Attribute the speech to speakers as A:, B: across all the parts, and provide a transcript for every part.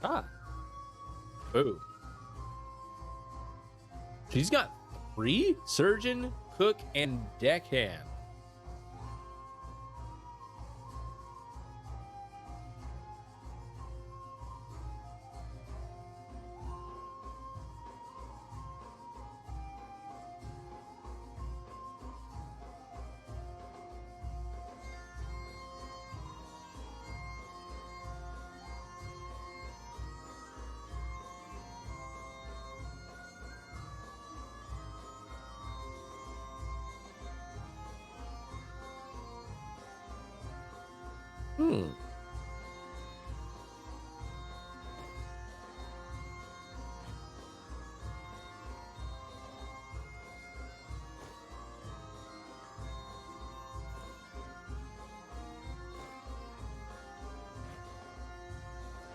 A: Ah. Oh. She's got 3: surgeon, cook, and deckhand. Hmm.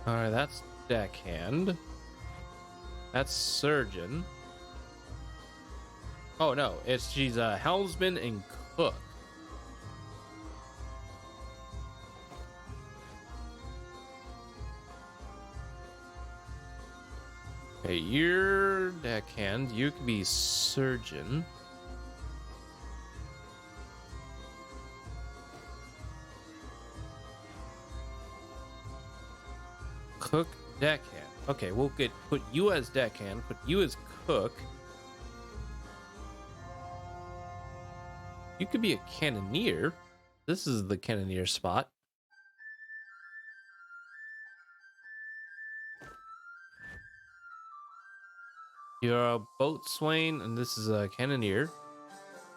A: All right, that's deckhand. That's surgeon. Oh no, she's a helmsman and cook. Okay, you're deckhand. You could be surgeon. Cook, deckhand. Okay, we'll put you as deckhand. Put you as cook. You could be a cannoneer. This is the cannoneer spot. You're a boatswain, and this is a cannoneer.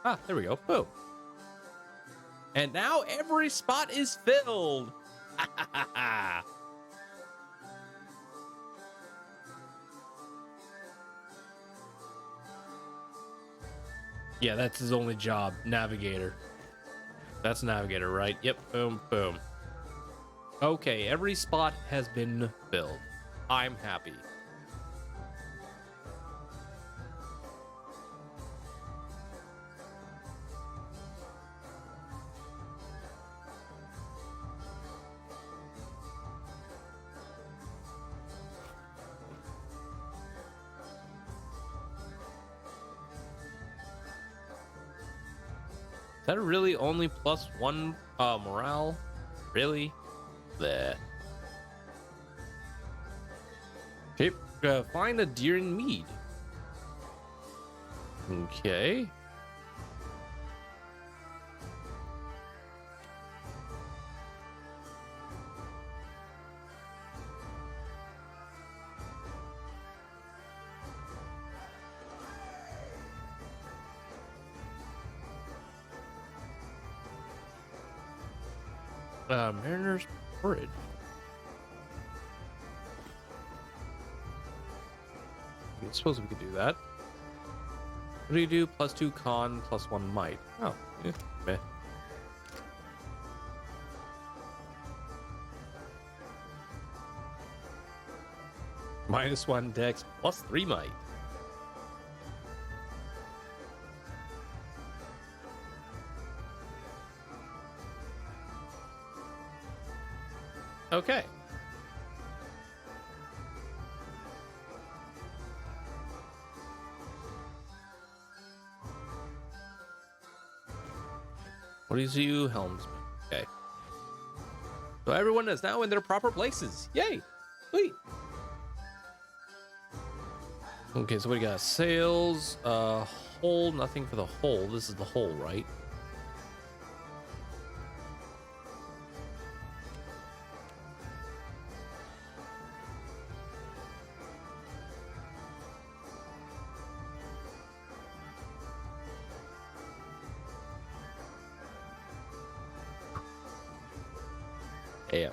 A: Ah, there we go. Boom. And now every spot is filled. Yeah, that's his only job. Navigator. That's navigator, right? Yep. Boom, boom. Okay, every spot has been filled. I'm happy. Is that really only +1 morale? Really? Bleh. Okay, find a deer in mead. Okay. Mariner's Porridge. I suppose we could do that. What do you do? +2 con, +1 might. Oh, yeah, meh. -1 dex, +3 might. Okay. What is you, helmsman? Okay. So everyone is now in their proper places. Yay! Sweet. Okay, so we got? Sails, hull, nothing for the hull. This is the hull, right? Yeah.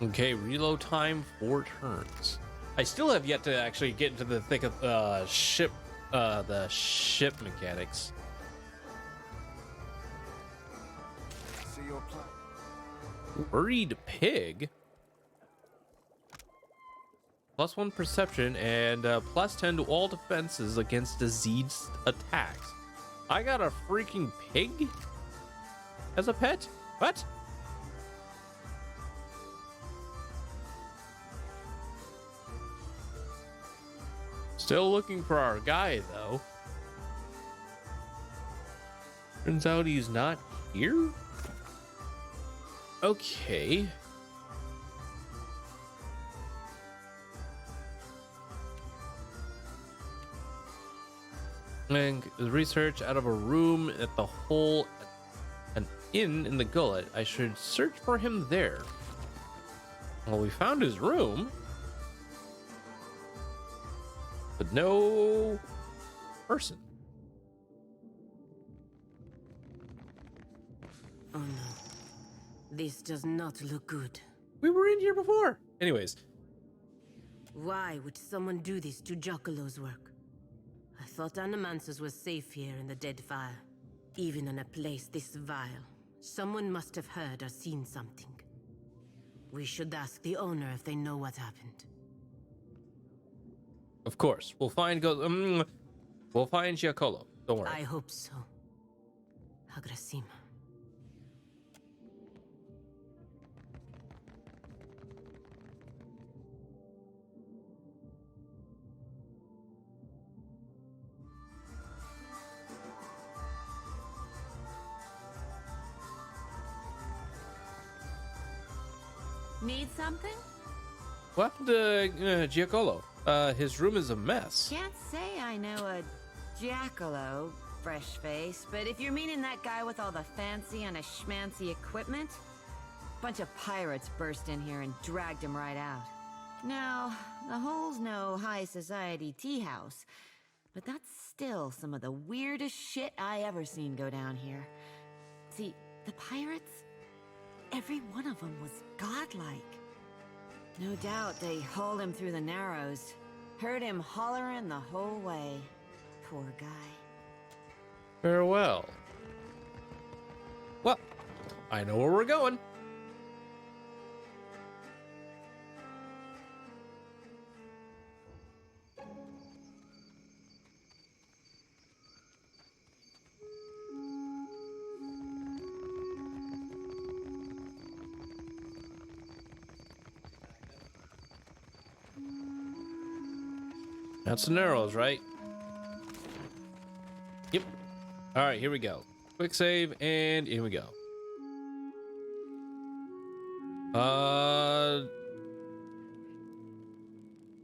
A: Okay, reload time 4 turns. I still have yet to actually get into the thick of the ship mechanics.
B: See your plan.
A: Worried pig. +1 perception and +10 to all defenses against diseased attacks. I got a freaking pig? as a pet? What? Still looking for our guy, though. Turns out he's not here? Okay. And research out of a room at the hole, an inn in the gullet. I should search for him there. Well, we found his room, but no person.
C: Oh no. This does not look good.
A: We were in here before. Anyways,
C: Why would someone do this to Giaccolo's work? I thought Animances was safe here in the Deadfire. Even in a place this vile, someone must have heard or seen something. We should ask the owner if they know what happened.
A: of course, we'll find Giaccolo. Don't worry.
C: I hope so. Agrasima.
D: Need something?
A: What happened to Giaccolo? His room is a mess.
D: Can't say I know a Giaccolo, fresh face, but if you're meaning that guy with all the fancy and a schmancy equipment, bunch of pirates burst in here and dragged him right out. Now, the hole's no high society tea house, but that's still some of the weirdest shit I ever seen go down here. See, the pirates, every one of them was godlike. No doubt they hauled him through the Narrows. Heard him hollering the whole way. Poor guy.
A: Farewell. Well, I know where we're going. That's the Narrows, right? Yep. All right, here we go. Quick save, and here we go.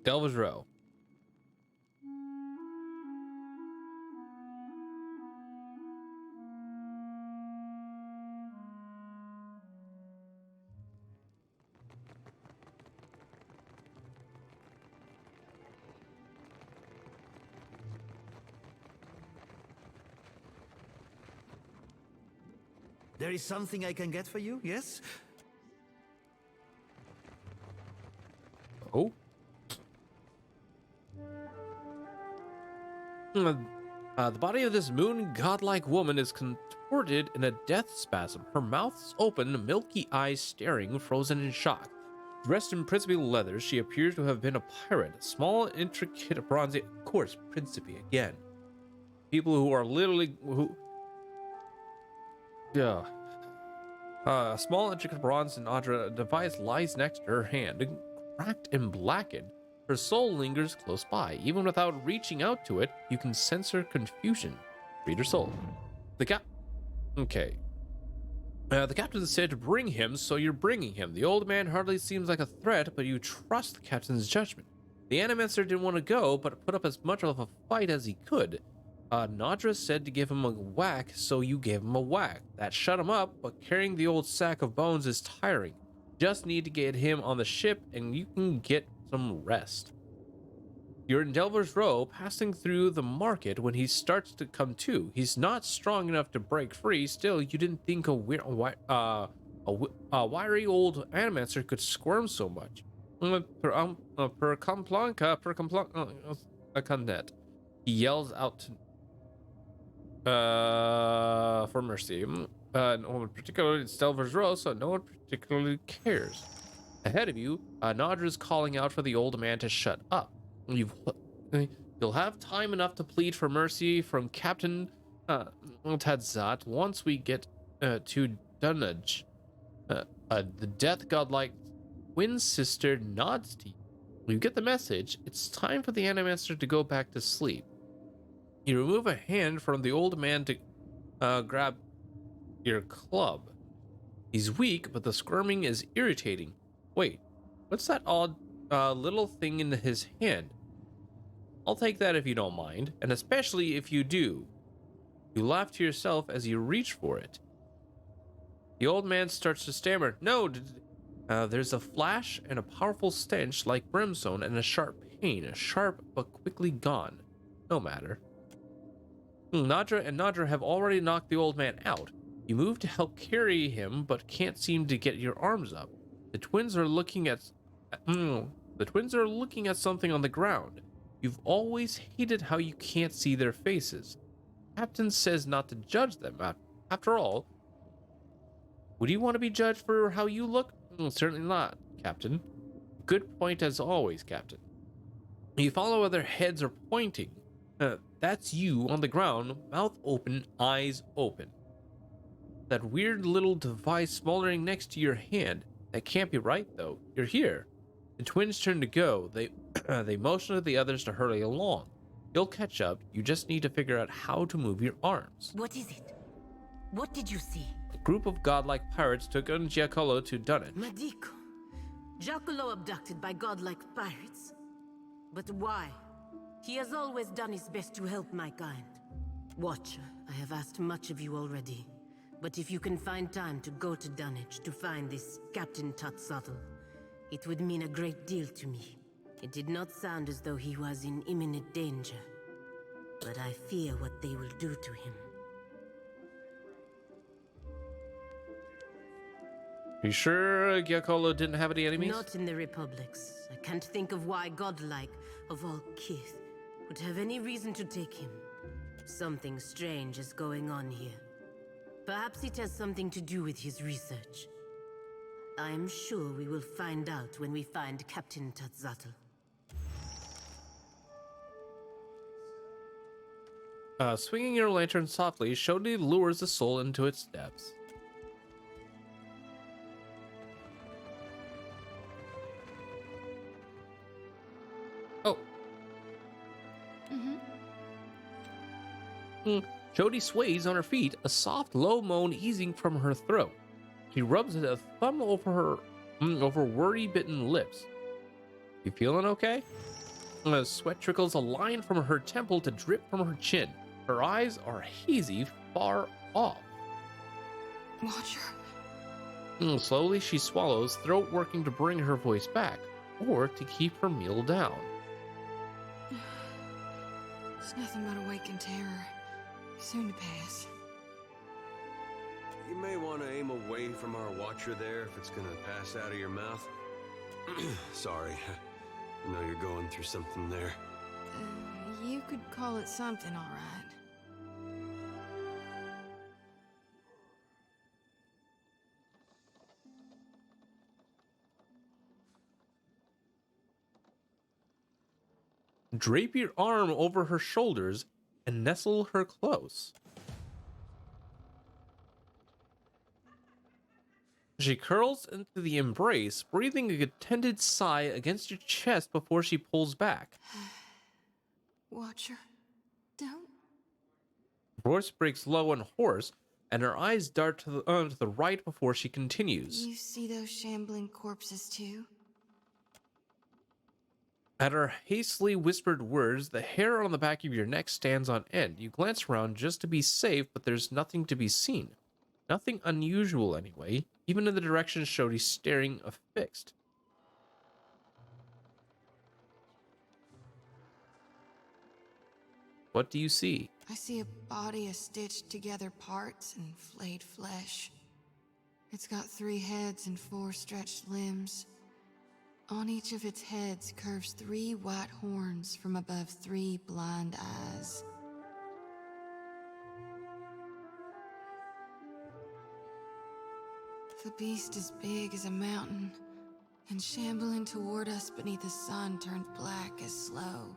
A: Delver's Row.
E: There is something I can get for you, yes?
A: Oh. The body of this moon godlike woman is contorted in a death spasm. Her mouth's open, milky eyes staring, frozen in shock. Dressed in Principe leather, she appears to have been a pirate. Small, intricate, bronzy... Of course, Principe again. People who are literally... Yeah. A small, intricate bronze and Audra device lies next to her hand, cracked and blackened. Her soul lingers close by. Even without reaching out to it, you can sense her confusion. Read her soul. Okay. The captain said to bring him, so you're bringing him. The old man hardly seems like a threat, but you trust the captain's judgment. The Animancer didn't want to go, but put up as much of a fight as he could. Nadra said to give him a whack, so you gave him a whack. That shut him up, but carrying the old sack of bones is tiring. Just need to get him on the ship, and you can get some rest. You're in Delver's Row, passing through the market when he starts to come to. He's not strong enough to break free. Still, you didn't think a wiry old Animancer could squirm so much. Per complanca, he yells out to for mercy. No one particularly, it's Delver's Row, so no one particularly cares. Ahead of you, Nadra's calling out for the old man to shut up. You'll have time enough to plead for mercy from Captain Tadzat once we get to Dunage. The death godlike twin sister nods to you. You get the message. It's time for the Animaster to go back to sleep. You remove a hand from the old man to grab your club. He's weak, but the squirming is irritating. Wait, what's that odd little thing in his hand? I'll take that if you don't mind, and especially if you do. You laugh to yourself as you reach for it. The old man starts to stammer. No, there's a flash and a powerful stench like brimstone and a sharp pain, sharp but quickly gone. No matter. Nadra and Nadra have already knocked the old man out. You move to help carry him, but can't seem to get your arms up. The twins are looking at something on the ground. You've always hated how you can't see their faces. Captain says not to judge them. After all, would you want to be judged for how you look? Certainly not, Captain. Good point as always, Captain. You follow where their heads are pointing. That's you on the ground, mouth open, eyes open. That weird little device smoldering next to your hand. That can't be right, though. You're here. The twins turn to go. They motion to the others to hurry along. You'll catch up. You just need to figure out how to move your arms.
C: What is it? What did you see?
A: A group of godlike pirates took on Giacollo to Dunwich.
C: Medico. Giacollo abducted by godlike pirates. But why? He has always done his best to help my kind. Watcher, I have asked much of you already. But if you can find time to go to Dunwich to find this Captain Tutzottle, it would mean a great deal to me. It did not sound as though he was in imminent danger, but I fear what they will do to him.
A: Are you sure Giacollo didn't have any enemies?
C: Not in the Republics. I can't think of why godlike, of all kith, would have any reason to take him. Something strange is going on here. Perhaps it has something to do with his research. I am sure we will find out when we find Captain Tutzottle.
A: Swinging your lantern softly, Shodi lures the soul into its depths. Oh. Shodi sways on her feet, a soft, low moan easing from her throat. She rubs a thumb over worry-bitten lips. You feeling okay? Sweat trickles a line from her temple to drip from her chin. Her eyes are hazy, far off.
F: Watcher.
A: Slowly she swallows, throat working to bring her voice back, or to keep her meal down.
F: It's nothing but awakened terror. Soon to pass.
G: You may want to aim away from our watcher there if it's gonna pass out of your mouth. Sorry. I know you're going through something there.
F: You could call it something, all right.
A: Drape your arm over her shoulders and nestle her close. She curls into the embrace, breathing a contented sigh against your chest before she pulls back.
F: Watcher, don't.
A: Her voice breaks low and hoarse, and her eyes dart to the right before she continues.
F: You see those shambling corpses too?
A: At her hastily whispered words, the hair on the back of your neck stands on end. You glance around just to be safe, but there's nothing to be seen. Nothing unusual anyway, even in the direction Shodi's staring affixed. What do you see?
F: I see a body of stitched together parts and flayed flesh. It's got 3 heads and 4 stretched limbs. On each of its heads curves 3 white horns from above 3 blind eyes. The beast is big as a mountain, and shambling toward us beneath a sun turned black as slow.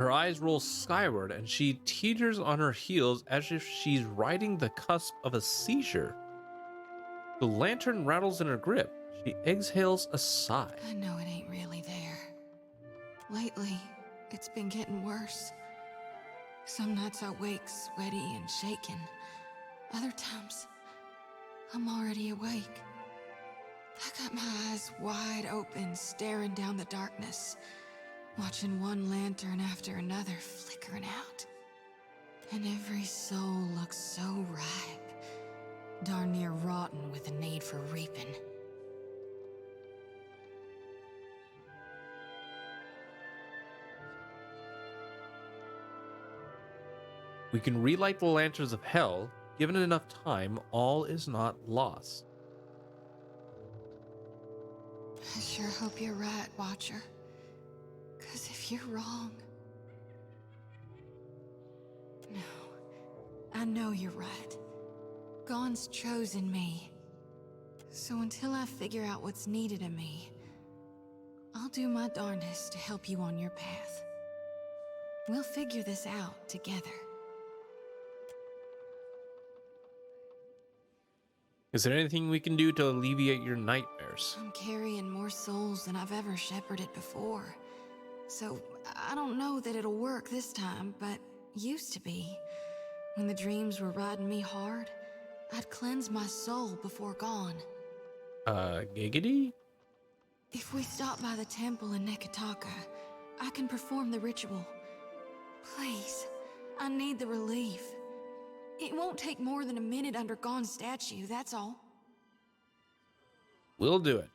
A: Her eyes roll skyward and she teeters on her heels as if she's riding the cusp of a seizure. The lantern rattles in her grip. She exhales a sigh.
F: I know it ain't really there. Lately, it's been getting worse. Some nights I wake sweaty and shaking. Other times, I'm already awake. I got my eyes wide open, staring down the darkness, watching one lantern after another flickering out. And every soul looks so ripe, darn near rotten with a need for reaping.
A: We can relight the lanterns of hell. Given enough time, all is not lost.
F: I sure hope you're right, Watcher. 'Cause if you're wrong... No, I know you're right. Gon's chosen me. So until I figure out what's needed of me, I'll do my darndest to help you on your path. We'll figure this out together.
A: Is there anything we can do to alleviate your nightmares?
F: I'm carrying more souls than I've ever shepherded before. So, I don't know that it'll work this time, but used to be. When the dreams were riding me hard, I'd cleanse my soul before Gon.
A: Giggity?
F: If we stop by the temple in Nekataka, I can perform the ritual. Please, I need the relief. It won't take more than a minute under Gon's statue, that's all.
A: We'll do it.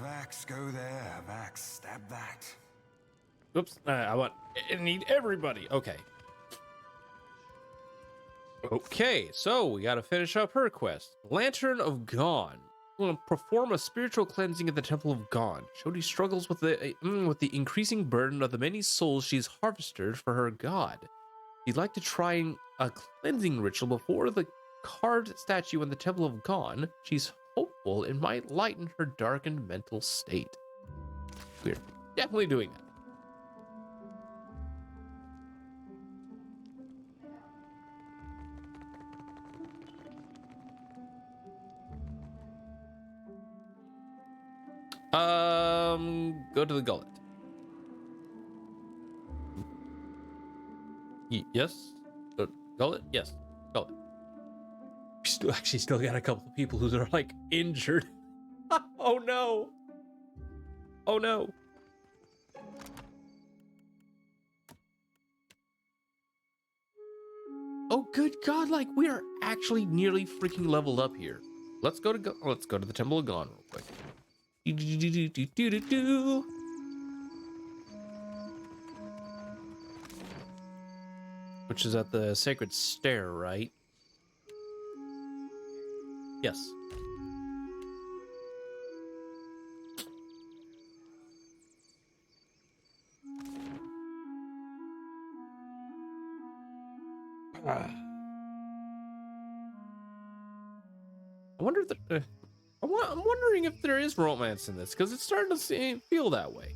B: Vax, go there. Vax, stab that.
A: Oops, I need everybody. Okay. Okay, so we gotta finish up her quest. Lantern of Gon. Will perform a spiritual cleansing at the Temple of Gon. Shodi struggles with the increasing burden of the many souls she's harvested for her god. She'd like to try a cleansing ritual before the carved statue in the Temple of Gon. She's hopeful it might lighten her darkened mental state. We're definitely doing that. Go to the gullet. Yes? Gullet? Yes. Gullet. We still got a couple of people who are like injured. Oh no. Oh no. Oh good God, like we are actually nearly freaking leveled up here. Let's go to the Temple of Gon real quick. Which is at the Sacred Stair, right? Yes. I wonder if I'm wondering if there is romance in this, because it's starting to feel that way.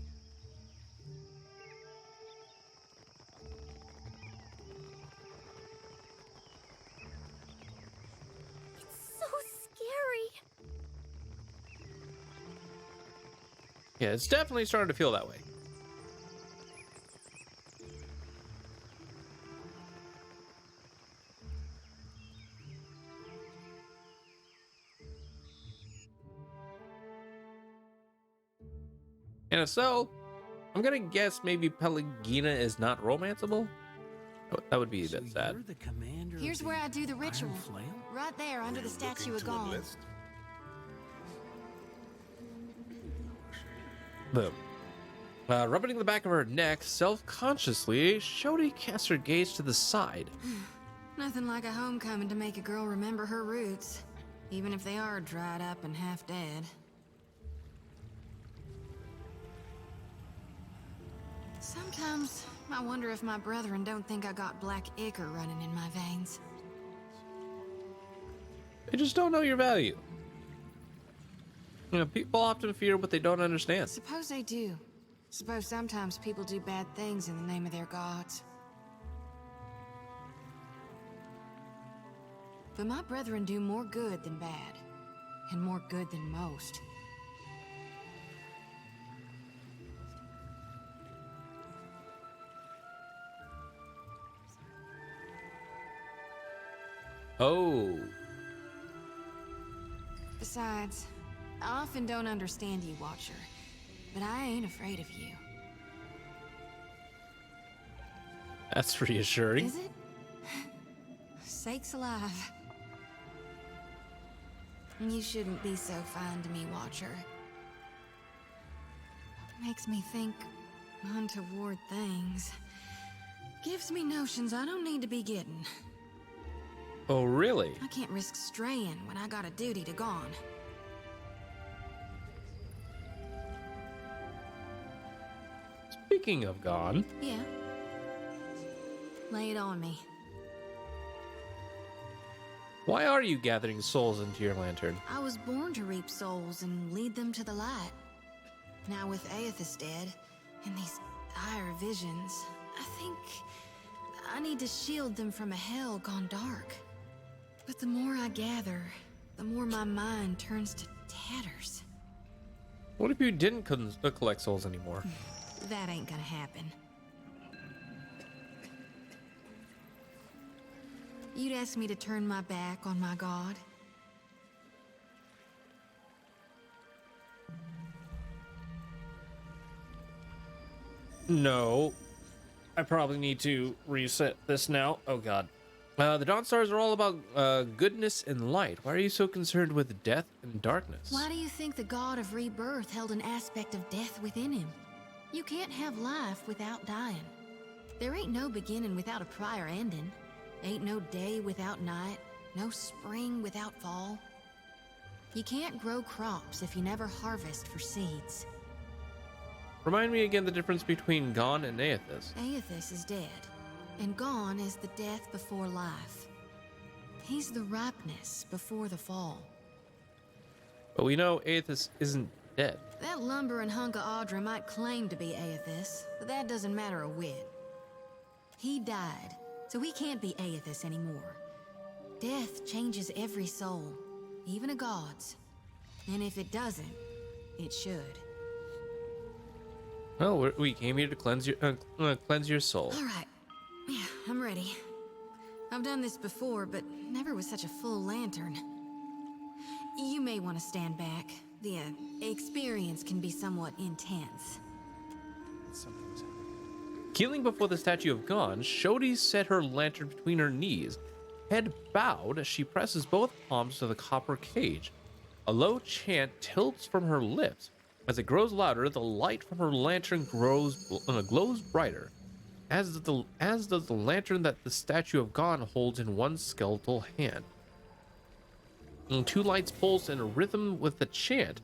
H: It's so scary.
A: Yeah, it's definitely starting to feel that way. And if so, I'm gonna guess maybe Pelagina is not romanceable. That would be a bit sad.
F: Here's where I do the ritual. Right there under the statue of Gon.
A: Boom. Rubbing the back of her neck, self-consciously, Shodi casts her gaze to the side.
F: Nothing like a homecoming to make a girl remember her roots, even if they are dried up and half dead. Sometimes I wonder if my brethren don't think I got black ichor running in my veins.
A: They just don't know your value. You know, people often fear what they don't understand.
F: Suppose they do. Suppose sometimes people do bad things in the name of their gods. But my brethren do more good than bad, and more good than most.
A: Oh.
F: Besides, I often don't understand you, Watcher, but I ain't afraid of you.
A: That's reassuring.
F: Is it? Sakes alive. You shouldn't be so fine to me, Watcher. Makes me think untoward things. Gives me notions I don't need to be getting.
A: Oh, really?
F: I can't risk straying when I got a duty to gone.
A: Speaking of gone,
F: Yeah. Lay it on me.
A: why are you gathering souls into your lantern?
F: I was born to reap souls and lead them to the light. Now with Aethys dead, and these dire visions, I think I need to shield them from a hell gone dark. But the more I gather, the more my mind turns to tatters.
A: What if you didn't collect souls anymore?
F: That ain't gonna happen. You'd ask me to turn my back on my god?
A: No. I probably need to reset this now. Oh god. The Dawn Stars are all about goodness and light. Why are you so concerned with death and darkness?
F: Why do you think the god of rebirth held an aspect of death within him? You can't have life without dying. There ain't no beginning without a prior ending. Ain't no day without night, no spring without fall. You can't grow crops if you never harvest for seeds.
A: Remind me again the difference between Gon and Aethys.
F: Aethys is dead, and gone is the death before life. He's the ripeness before the fall.
A: But we know Aethys isn't dead.
F: That lumbering hunk of Audra might claim to be Aethys, but that doesn't matter a whit. He died, so he can't be Aethys anymore. Death changes every soul, even a god's. And if it doesn't, it should.
A: Well, we came here to cleanse your soul.
F: All right. Yeah, I'm ready. I've done this before, but never with such a full lantern. You may want to stand back. The experience can be somewhat intense.
A: Kneeling before the statue of Gon, Shodi set her lantern between her knees, head bowed as she presses both palms to the copper cage. A low chant tilts from her lips. As it grows louder, the light from her lantern glows brighter, as does the lantern that the statue of Gon holds in one skeletal hand. And two lights pulse in a rhythm with the chant,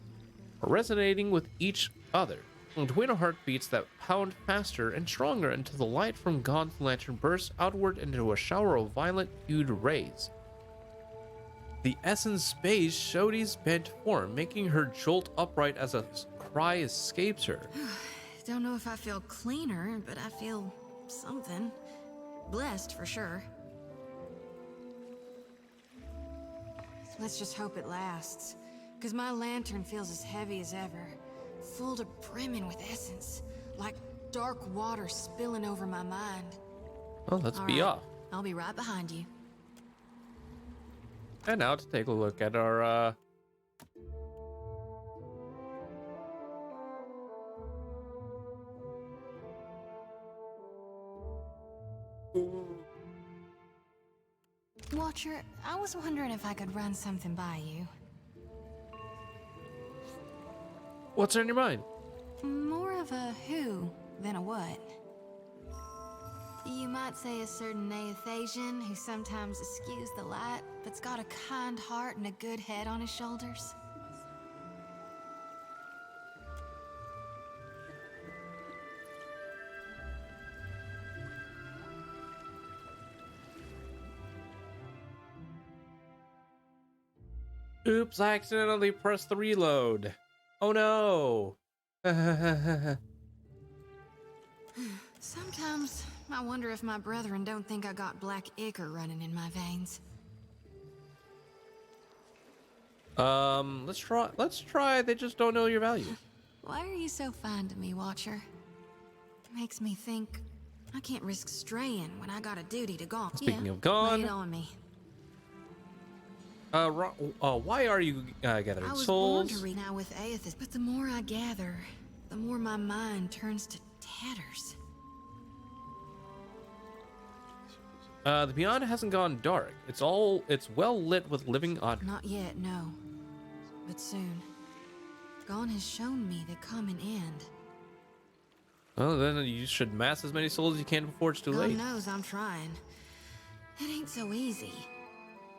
A: resonating with each other. And twin heartbeats that pound faster and stronger until the light from Gon's lantern bursts outward into a shower of violet-hued rays. The essence bathes Shodi's bent form, making her jolt upright as a cry escapes her.
F: Don't know if I feel cleaner, but I feel something. Blessed for sure. Let's just hope it lasts, because my lantern feels as heavy as ever, full to brimming with essence, like dark water spilling over my mind.
A: Well, let's
F: All
A: be
F: right,
A: off.
F: I'll be right behind you.
A: And now to take a look at our
F: Watcher, I was wondering if I could run something by you.
A: what's on your mind?
F: More of a who than a what. You might say a certain Aethasian who sometimes eschews the light, but's got a kind heart and a good head on his shoulders.
A: Oops, I accidentally pressed the reload. Oh no.
F: Sometimes I wonder if my brethren don't think I got black ichor running in my veins.
A: Let's try. They just don't know your value.
F: Why are you so fine to me, Watcher? Makes me think I can't risk straying when I got a duty to gone.
A: Speaking
F: Yeah,
A: of gone,
F: lay it on me.
A: why are you gathering
F: I was
A: souls?
F: born to read now with Aethys, but the more I gather, the more my mind turns to tatters.
A: The Beyond hasn't gone dark. It's well lit with living odd.
F: Not yet, no. But soon. Gone has shown me the common end.
A: Well, then you should mass as many souls as you can before it's too
F: God
A: late.
F: knows I'm trying. It ain't so easy.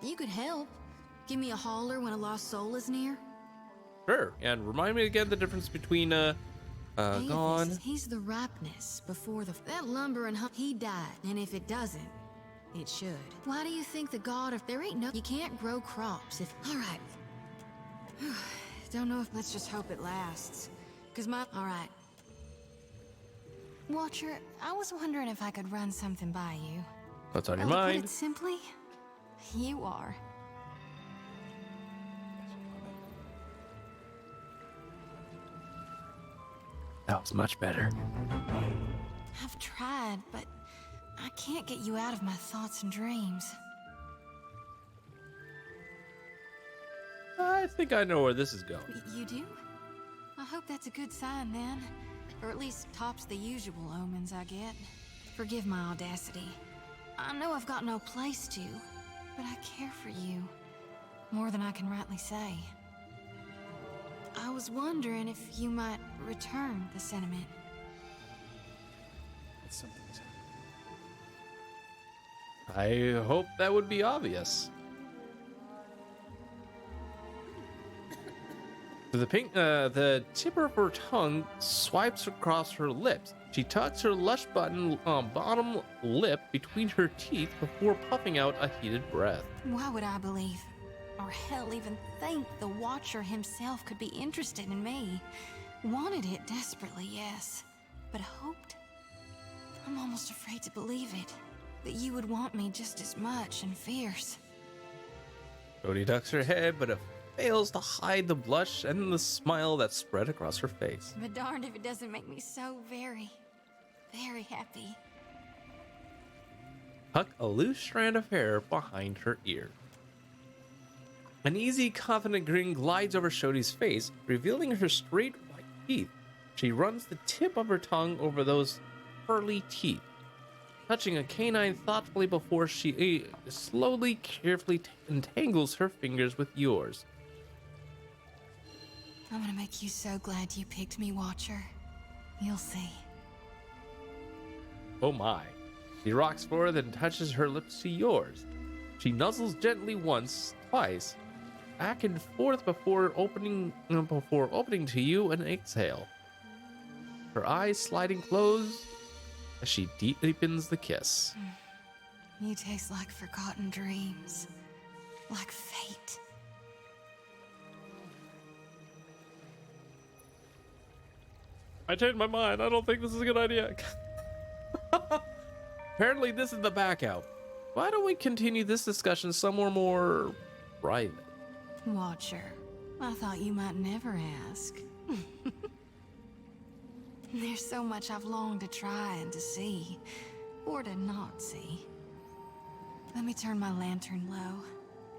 F: You could help. Give me a holler when a lost soul is near.
A: Sure, and remind me again the difference between
F: Aethys,
A: gone.
F: he's the ripeness before the... That lumber and he died, and if it doesn't, it should. Why do you think the god of... There ain't no... You can't grow crops if... Alright. Don't know if... Let's just hope it lasts. Cause my... Alright. Watcher, I was wondering if I could run something by you.
A: What's on your
F: To put
A: mind?
F: it simply, you are.
A: That was much better.
F: I've tried, but I can't get you out of my thoughts and dreams.
A: I think I know where this is going.
F: You do? I hope that's a good sign then. Or at least tops the usual omens I get. Forgive my audacity. I know I've got no place to, but I care for you. More than I can rightly say. I was wondering if you might return the sentiment.
A: I hope that would be obvious. The tip of her tongue swipes across her lips. She tucks her lush bottom lip between her teeth before puffing out a heated breath.
F: Why would I believe, or hell even think, the Watcher himself could be interested in me? Wanted it desperately, yes, but hoped? I'm almost afraid to believe it. That you would want me just as much and fierce.
A: Cody ducks her head, but fails to hide the blush and the smile that spread across her face.
F: But darned if it doesn't make me so very, very happy.
A: Tuck a loose strand of hair behind her ear. An easy, confident grin glides over Shodi's face, revealing her straight white teeth. She runs the tip of her tongue over those pearly teeth, touching a canine thoughtfully before she slowly, carefully entangles her fingers with yours.
F: I'm gonna make you so glad you picked me, Watcher. You'll see.
A: Oh my. She rocks forward and touches her lips to yours. She nuzzles gently once, twice, back and forth before opening to you an exhale. Her eyes sliding closed as she deepens the kiss.
F: You taste like forgotten dreams. Like fate.
A: I changed my mind. I don't think this is a good idea. Apparently this is the back out. Why don't we continue this discussion somewhere more private?
F: Watcher, I thought you might never ask. There's so much I've longed to try and to see, or to not see. Let me turn my lantern low.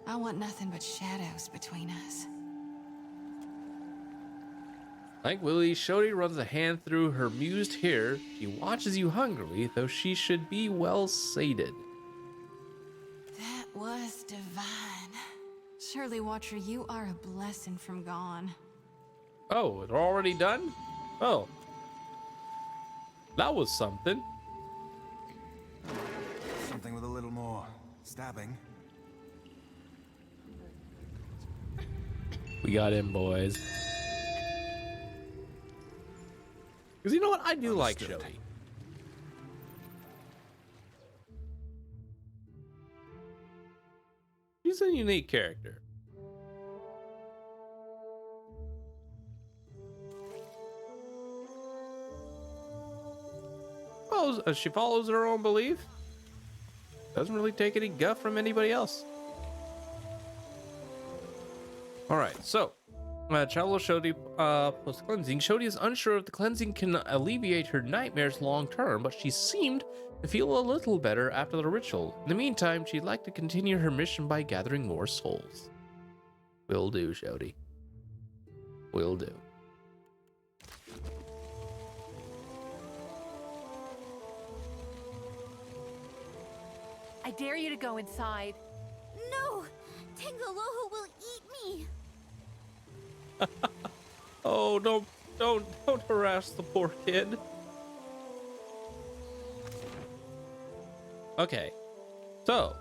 F: I want nothing but shadows between us.
A: Like Willie, Shodi runs a hand through her mused hair. She watches you hungrily, though she should be well sated.
F: That was divine. Surely, Watcher, you are a blessing from gone.
A: Oh, it's already done? Oh. That was something.
B: Something with a little more stabbing.
A: We got him, boys. Because you know what? I do like Shodi. She's a unique character. follows her own belief. Doesn't really take any guff from anybody else. All right, so Chalo Shodi post cleansing. Shodi is unsure if the cleansing can alleviate her nightmares long term, but she seemed to feel a little better after the ritual. In the meantime, she'd like to continue her mission by gathering more souls. Will do, Shodi. Will do.
I: I dare you to go inside.
H: No! Tangaloho will eat me!
A: Oh, don't harass the poor kid. Okay. So,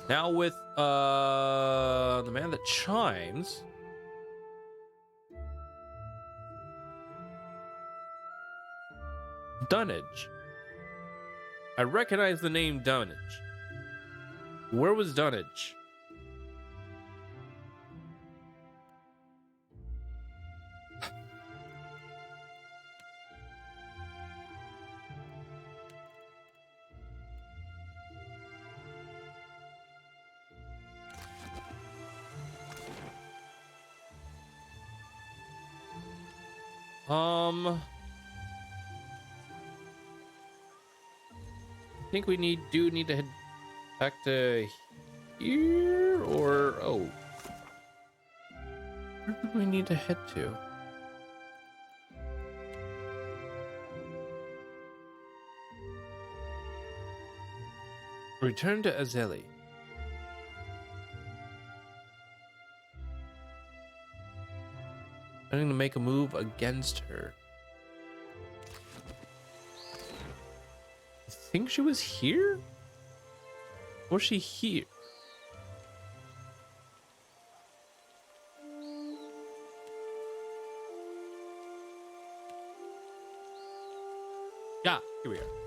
A: now with the man that chimes. Dunnage. I recognize the name Dunnage. Where was Dunnage? I think we need to head back to here, or oh, where do we need to head to? Return to Azeli. Planning to make a move against her. I think she was here? Was she here? Yeah, here we are.